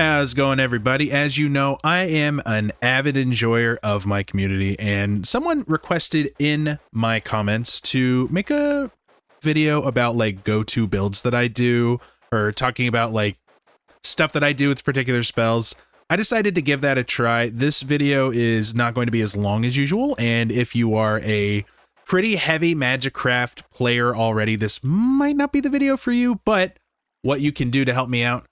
How's it going, everybody? As you know, I am an avid enjoyer of my community, and someone requested in my comments to make a video about like go-to builds that I do, or talking about like stuff that I do with particular spells. I decided to give that a try. This video is not going to be as long as usual, and if you are a pretty heavy Magicraft player already, this might not be the video for you, but what you can do to help me out,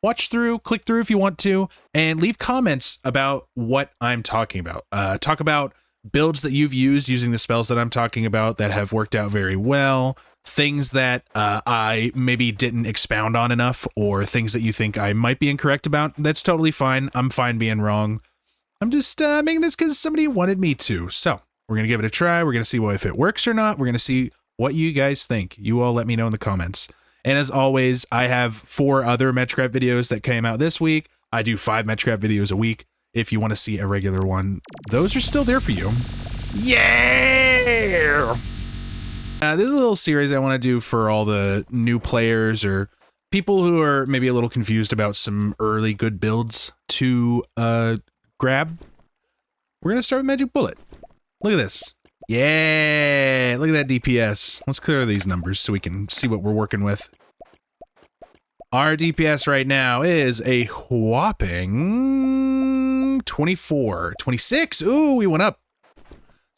watch through, click through if you want to, and leave comments about what I'm talking about. Talk about builds that you've used using the spells that I'm talking about that have worked out very well, things that I maybe didn't expound on enough, or things that you think I might be incorrect about. That's totally fine. I'm fine being wrong. I'm just making this because somebody wanted me to. So we're going to give it a try. We're going to see if it works or not. We're going to see what you guys think. You all let me know in the comments. And as always, I have 4 other Magicraft videos that came out this week. I do 5 Magicraft videos a week. If you want to see a regular one, those are still there for you. Yeah! This is a little series I want to do for all the new players or people who are maybe a little confused about some early good builds to grab. We're going to start with Magic Bullet. Look at this. Yeah, look at that DPS. Let's clear these numbers so we can see what we're working with. Our DPS right now is a whopping 24, 26. Ooh, we went up.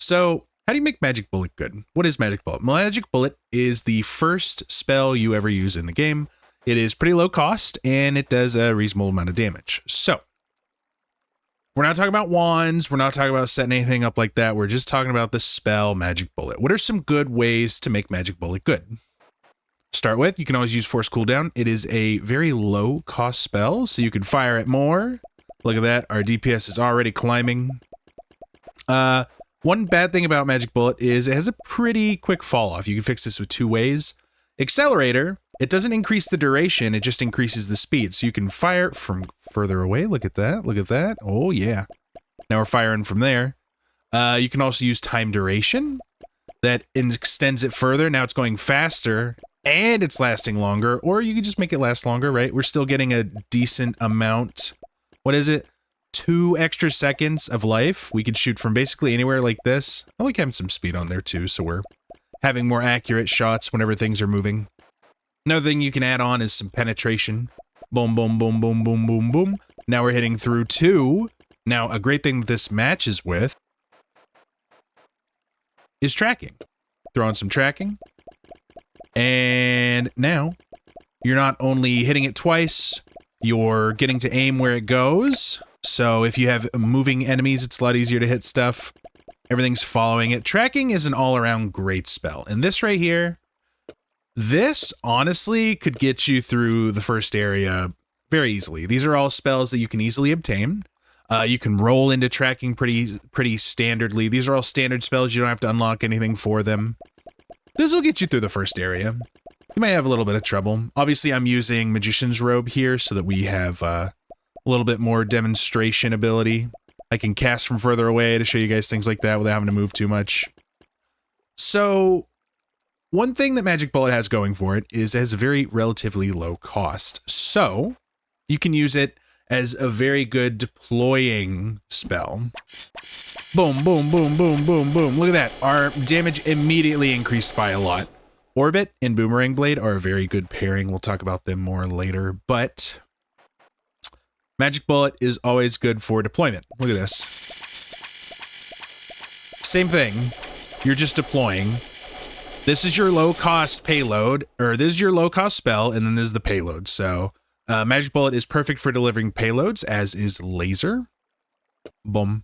So how do you make Magic Bullet good? What is Magic Bullet? Magic Bullet is the first spell you ever use in the game. It is pretty low cost and it does a reasonable amount of damage. So we're not talking about wands. We're not talking about setting anything up like that. We're just talking about the spell Magic Bullet. What are some good ways to make Magic Bullet good? Start with, you can always use Force Cooldown. It is a very low cost spell, so you can fire it more. Look at that. Our DPS is already climbing. One bad thing about Magic Bullet is it has a pretty quick fall off. You can fix this with 2 ways. Accelerator, it doesn't increase the duration, it just increases the speed. So you can fire from further away. Look at that. Look at that. Oh, yeah. Now we're firing from there. You can also use time duration. That extends it further. Now it's going faster and it's lasting longer. Or you can just make it last longer, right? We're still getting a decent amount. What is it? 2 extra seconds of life. We could shoot from basically anywhere like this. I like having some speed on there too, so we're having more accurate shots whenever things are moving. Another thing you can add on is some penetration. Boom, boom, boom, boom, boom, boom, boom. Now we're hitting through 2. Now, a great thing that this matches with is tracking. Throw on some tracking. And now, you're not only hitting it twice, you're getting to aim where it goes. So if you have moving enemies, it's a lot easier to hit stuff. Everything's following it. Tracking is an all-around great spell. And this right here, this honestly could get you through the first area very easily. These are all spells that you can easily obtain. You can roll into tracking pretty standardly. These are all standard spells. You don't have to unlock anything for them. This will get you through the first area. You might have a little bit of trouble. Obviously, I'm using Magician's Robe here so that we have a little bit more demonstration ability. I can cast from further away to show you guys things like that without having to move too much. So one thing that Magic Bullet has going for it is it has a very relatively low cost. So you can use it as a very good deploying spell. Boom, boom, boom, boom, boom, boom. Look at that. Our damage immediately increased by a lot. Orbit and Boomerang Blade are a very good pairing. We'll talk about them more later, but Magic Bullet is always good for deployment. Look at this. Same thing. You're just deploying. This is your low-cost payload, or this is your low-cost spell, and then this is the payload. So Magic Bullet is perfect for delivering payloads, as is Laser. Boom,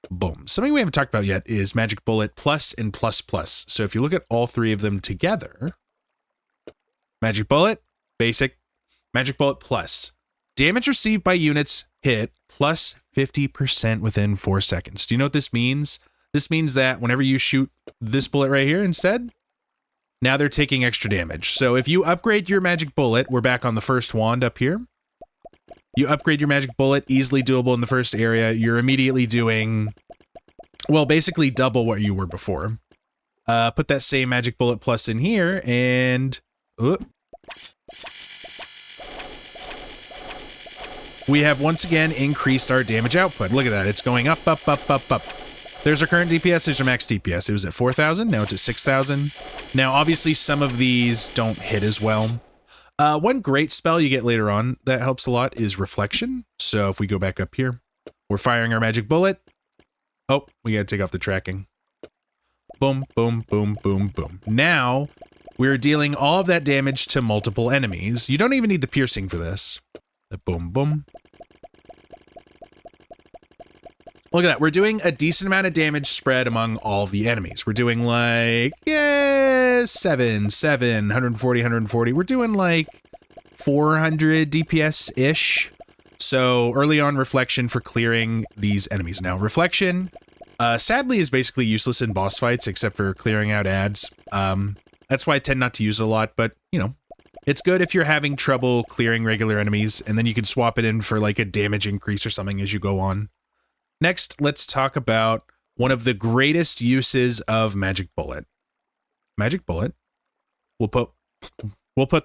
boom. Something we haven't talked about yet is Magic Bullet Plus and Plus Plus. So if you look at all 3 of them together, Magic Bullet, basic, Magic Bullet Plus. Damage received by units hit plus 50% within 4 seconds. Do you know what this means? This means that whenever you shoot this bullet right here instead, now they're taking extra damage. So if you upgrade your Magic Bullet, we're back on the first wand up here. You upgrade your Magic Bullet, easily doable in the first area. You're immediately doing, well, basically double what you were before. Put that same Magic Bullet Plus in here and we have once again increased our damage output. Look at that. It's going up, up, up, up, up. There's our current DPS. There's our max DPS. It was at 4,000. Now it's at 6,000. Now, obviously, some of these don't hit as well. One great spell you get later on that helps a lot is Reflection. So if we go back up here, we're firing our magic bullet. Oh, we got to take off the tracking. Boom, boom, boom, boom, boom. Now, we're dealing all of that damage to multiple enemies. You don't even need the piercing for this. Boom, boom. Look at that. We're doing a decent amount of damage spread among all of the enemies. We're doing like, 7, 140, 140. We're doing like 400 DPS-ish. So early on Reflection for clearing these enemies. Now, Reflection, sadly, is basically useless in boss fights except for clearing out ads. That's why I tend not to use it a lot, but, you know, it's good if you're having trouble clearing regular enemies, and then you can swap it in for like a damage increase or something as you go on. Next, let's talk about one of the greatest uses of Magic Bullet. Magic Bullet. We'll put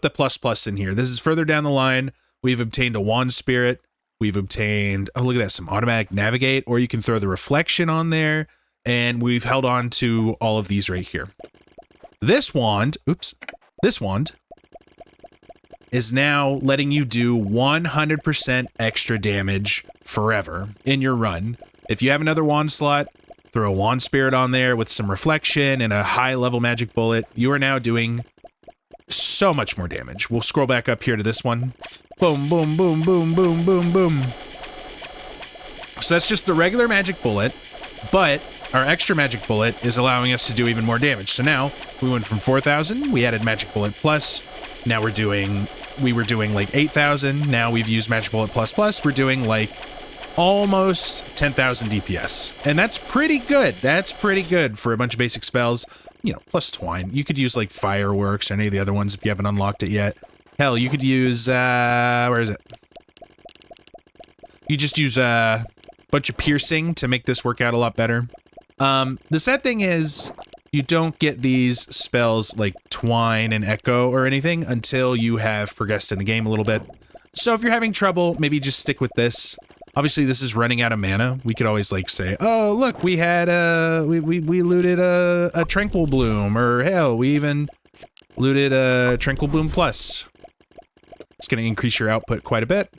the plus in here. This is further down the line. We've obtained a Wand Spirit. We've obtained, oh, look at that, some automatic navigate, or you can throw the Reflection on there, and we've held on to all of these right here. This wand is now letting you do 100% extra damage forever in your run. If you have another wand slot, throw a Wand Spirit on there with some Reflection and a high-level Magic Bullet. You are now doing so much more damage. We'll scroll back up here to this one. Boom, boom, boom, boom, boom, boom, boom. So that's just the regular Magic Bullet, but our extra Magic Bullet is allowing us to do even more damage. So now we went from 4,000, we added Magic Bullet Plus. Now we were doing like 8,000. Now we've used Magic Bullet Plus. We're doing like almost 10,000 DPS. And that's pretty good. That's pretty good for a bunch of basic spells. You know, plus Twine. You could use like Fireworks or any of the other ones if you haven't unlocked it yet. Hell, you could use, where is it? You just use a bunch of Piercing to make this work out a lot better. The sad thing is, you don't get these spells like Twine and Echo or anything until you have progressed in the game a little bit. So if you're having trouble, maybe just stick with this. Obviously, this is running out of mana. We could always like say, oh, look, we had we looted a Tranquil Bloom, or hell, we even looted a Tranquil Bloom Plus. It's going to increase your output quite a bit.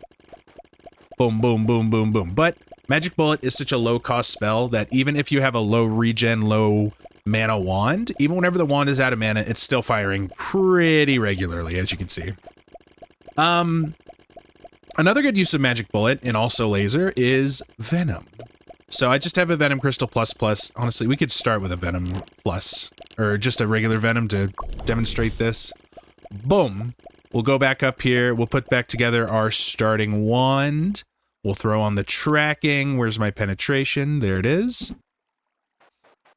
Boom, boom, boom, boom, boom. But Magic Bullet is such a low-cost spell that even if you have a low regen, low mana wand, even whenever the wand is out of mana, it's still firing pretty regularly, as you can see. Another good use of Magic Bullet, and also laser, is Venom. So I just have a Venom Crystal Plus. Honestly, we could start with a Venom Plus, or just a regular Venom to demonstrate this. Boom. We'll go back up here. We'll put back together our starting wand. We'll throw on the tracking. Where's my penetration? There it is.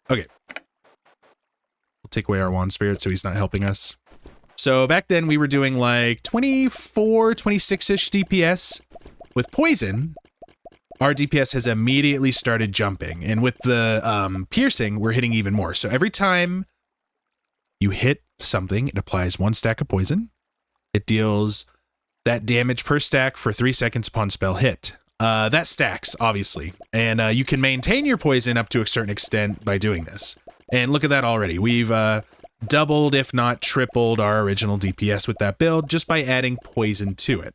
Okay. We'll take away our Wand Spirit so he's not helping us. So back then we were doing like 24, 26-ish DPS. With Poison, our DPS has immediately started jumping. And with the Piercing, we're hitting even more. So every time you hit something, it applies 1 stack of Poison. It deals that damage per stack for 3 seconds upon spell hit. That stacks, obviously. And you can maintain your Poison up to a certain extent by doing this. And look at that already. We've doubled, if not tripled, our original DPS with that build just by adding Poison to it.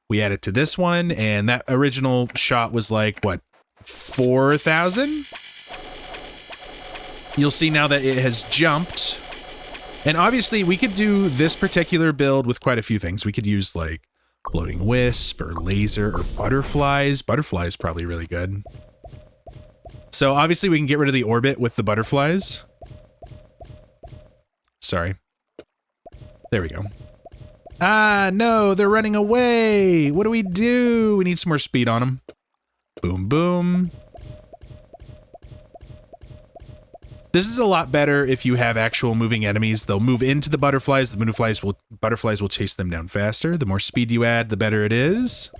We add it to this one, and that original shot was like, what, 4,000? You'll see now that it has jumped. And obviously, we could do this particular build with quite a few things. We could use, like, Floating Wisp, or Laser, or Butterflies. Butterflies probably really good. So, obviously, we can get rid of the Orbit with the Butterflies. Sorry. There we go. Ah, no, they're running away. What do? We need some more speed on them. Boom, boom. This is a lot better if you have actual moving enemies. They'll move into the butterflies. The butterflies will chase them down faster. The more speed you add, the better it is.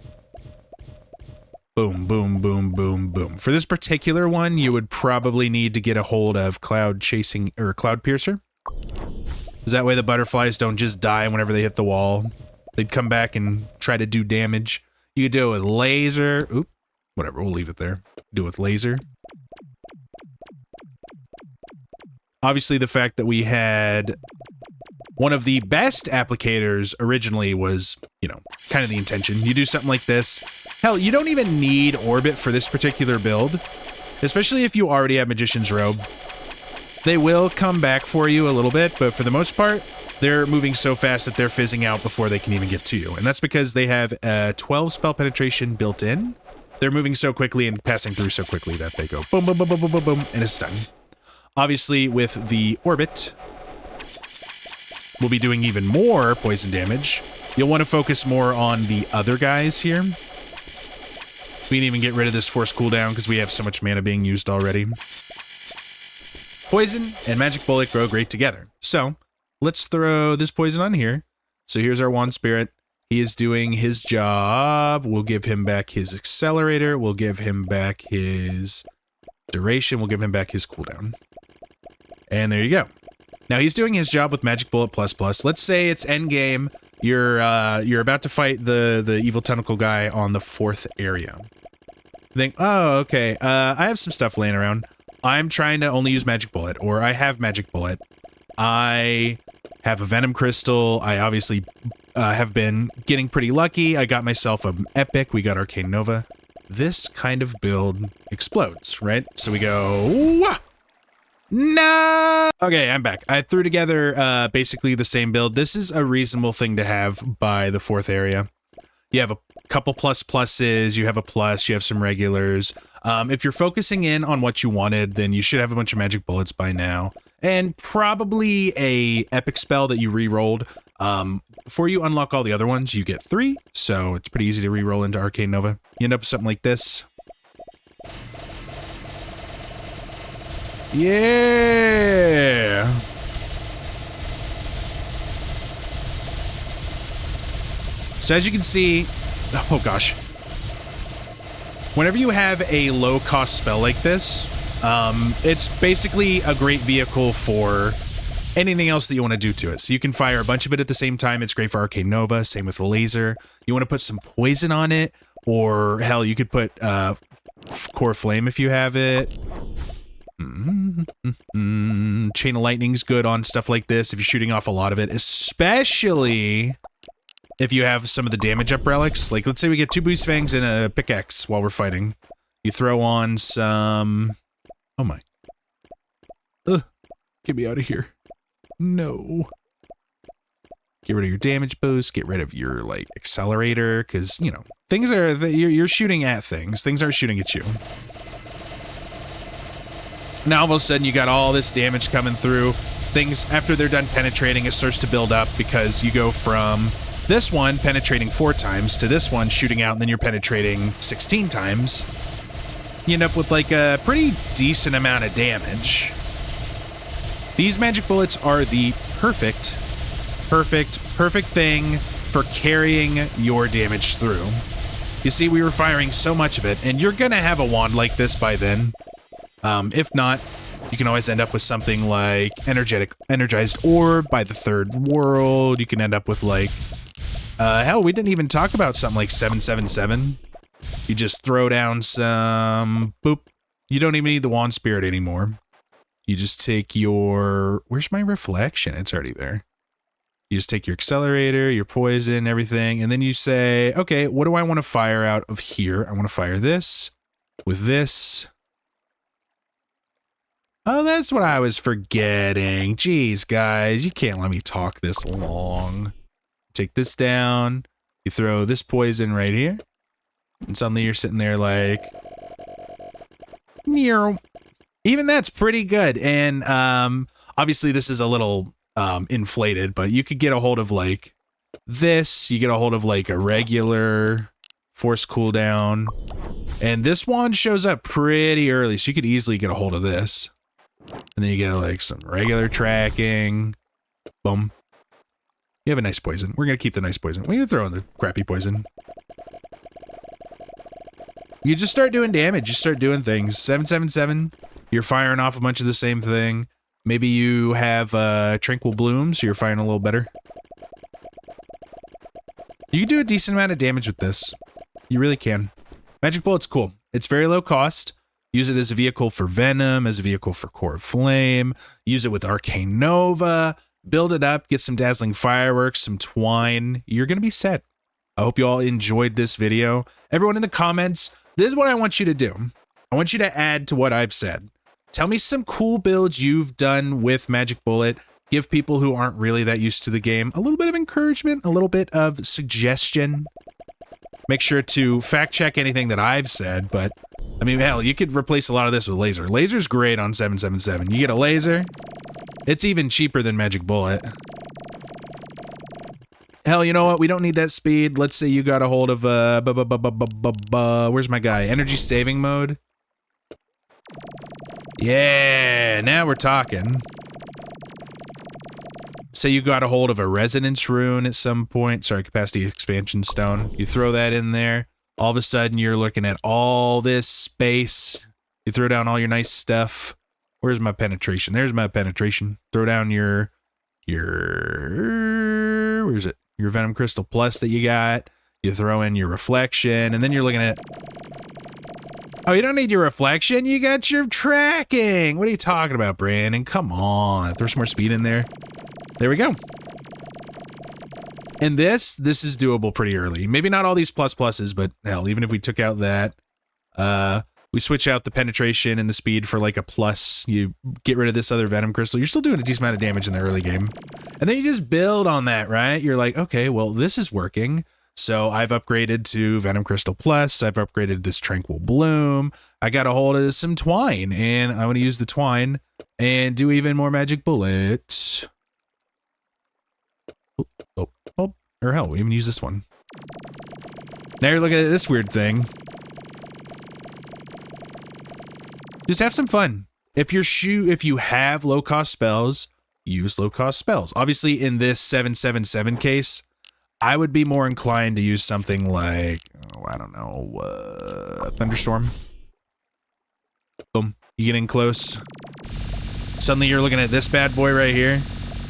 Boom, boom, boom, boom, boom. For this particular one, you would probably need to get a hold of Cloud Chasing or Cloud Piercer. Because that way the butterflies don't just die whenever they hit the wall. They'd come back and try to do damage. You could do it with laser. Oop, whatever, we'll leave it there. Do it with laser. Obviously, the fact that we had one of the best applicators originally was, you know, kind of the intention. You do something like this. Hell, you don't even need orbit for this particular build, especially if you already have Magician's Robe. They will come back for you a little bit, but for the most part, they're moving so fast that they're fizzing out before they can even get to you. And that's because they have 12 spell penetration built in. They're moving so quickly and passing through so quickly that they go boom, boom, boom, boom, boom, boom, boom, and it's done. Obviously, with the orbit, we'll be doing even more poison damage. You'll want to focus more on the other guys here. We can even get rid of this force cooldown because we have so much mana being used already. Poison and Magic Bullet grow great together. So, let's throw this poison on here. So here's our Wand Spirit. He is doing his job. We'll give him back his accelerator. We'll give him back his duration. We'll give him back his cooldown. And there you go. Now he's doing his job with Magic Bullet ++. Let's say it's endgame. You're about to fight the evil tentacle guy on the 4th area. Think, oh, okay. I have some stuff laying around. I'm trying to only use Magic Bullet, or I have Magic Bullet. I have a Venom Crystal. I obviously have been getting pretty lucky. I got myself an Epic. We got Arcane Nova. This kind of build explodes, right? So we go, wah! No! Okay, I'm back. I threw together basically the same build. This is a reasonable thing to have by the 4th area. You have a couple pluses, you have a plus, you have some regulars. If you're focusing in on what you wanted, then you should have a bunch of magic bullets by now. And probably a epic spell that you re-rolled. Before you unlock all the other ones, you get 3, so it's pretty easy to re-roll into Arcane Nova. You end up with something like this. Yeah! So as you can see, oh gosh. Whenever you have a low-cost spell like this, it's basically a great vehicle for anything else that you want to do to it. So you can fire a bunch of it at the same time. It's great for Arcane Nova, same with the laser. You want to put some poison on it, or hell, you could put Core Flame if you have it. Chain of Lightning's good on stuff like this if you're shooting off a lot of it, especially if you have some of the damage up relics. Like, let's say we get 2 Boost Fangs and a pickaxe while we're fighting. You throw on some... Oh my. Ugh. Get me out of here. No. Get rid of your damage boost, get rid of your, like, accelerator, because, you know, things are... You're shooting at things. Things aren't shooting at you. Now all of a sudden you got all this damage coming through. Things, after they're done penetrating, it starts to build up because you go from this one penetrating 4 times to this one shooting out, and then you're penetrating 16 times. You end up with like a pretty decent amount of damage. These magic bullets are the perfect thing for carrying your damage through. You see, we were firing so much of it, and you're gonna have a wand like this by then. If not, you can always end up with something like Energized Orb by the 3rd world. You can end up with like, hell, we didn't even talk about something like 777. You just throw down some, boop. You don't even need the Wand Spirit anymore. You just take your, where's my reflection? It's already there. You just take your accelerator, your poison, everything, and then you say, okay, what do I want to fire out of here? I want to fire this with this. Oh, that's what I was forgetting. Jeez, guys, you can't let me talk this long. Take this down. You throw this poison right here. And suddenly you're sitting there like... Even that's pretty good. And obviously this is a little inflated, but you could get a hold of like this. You get a hold of like a regular force cooldown. And this wand shows up pretty early, so you could easily get a hold of this. And then you get like some regular tracking. Boom. You have a nice poison. We're going to keep the nice poison. We can throw in the crappy poison. You just start doing damage. You start doing things. 777. You're firing off a bunch of the same thing. Maybe you have Tranquil Bloom, so you're firing a little better. You can do a decent amount of damage with this. You really can. Magic Bullet's cool. It's very low cost. Use it as a vehicle for Venom, as a vehicle for Core of Flame. Use it with Arcane Nova. Build it up, get some dazzling fireworks, some twine. You're going to be set. I hope you all enjoyed this video. Everyone in the comments, this is what I want you to do. I want you to add to what I've said. Tell me some cool builds you've done with Magic Bullet. Give people who aren't really that used to the game a little bit of encouragement, a little bit of suggestion. Make sure to fact check anything that I've said, but I mean, hell, you could replace a lot of this with laser. Laser's great on 777. You get a laser, it's even cheaper than Magic Bullet. Hell, you know what? We don't need that speed. Let's say you got a hold of, where's my guy? Energy saving mode. Yeah, now we're talking. Say you got a hold of a resonance rune at some point. Sorry, capacity expansion stone. You throw that in there. All of a sudden, you're looking at all this space. You throw down all your nice stuff. Where's my penetration? There's my penetration. Throw down your where's it? Your Venom Crystal Plus that you got. You throw in your reflection, and then you're looking at, oh, you don't need your reflection? You got your tracking. What are you talking about, Brandon? Come on. Throw some more speed in there. There we go. And this is doable pretty early. Maybe not all these pluses, but hell, even if we took out that, we switch out the penetration and the speed for like a plus, you get rid of this other Venom Crystal, you're still doing a decent amount of damage in the early game. And then you just build on that, right? You're like, okay, well, this is working. So I've upgraded to Venom Crystal Plus. I've upgraded this Tranquil Bloom. I got a hold of some twine, and I want to use the twine and do even more Magic Bullets. Or hell, we even use this one. Now you're looking at this weird thing. Just have some fun. If you have low-cost spells, use low-cost spells. Obviously, in this 777 case, I would be more inclined to use something like, oh, I don't know, Thunderstorm. Boom. You get in close. Suddenly you're looking at this bad boy right here.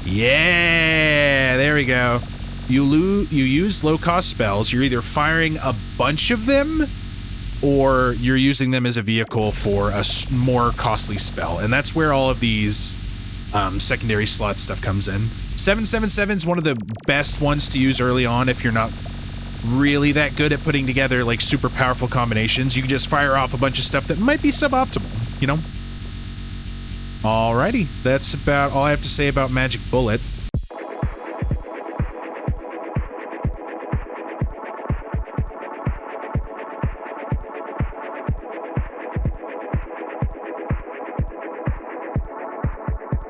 Yeah, there we go. You use low-cost spells. You're either firing a bunch of them, or you're using them as a vehicle for a more costly spell. And that's where all of these secondary slot stuff comes in. 777 is one of the best ones to use early on if you're not really that good at putting together like super powerful combinations. You can just fire off a bunch of stuff that might be suboptimal, you know? Alrighty, that's about all I have to say about Magic Bullet.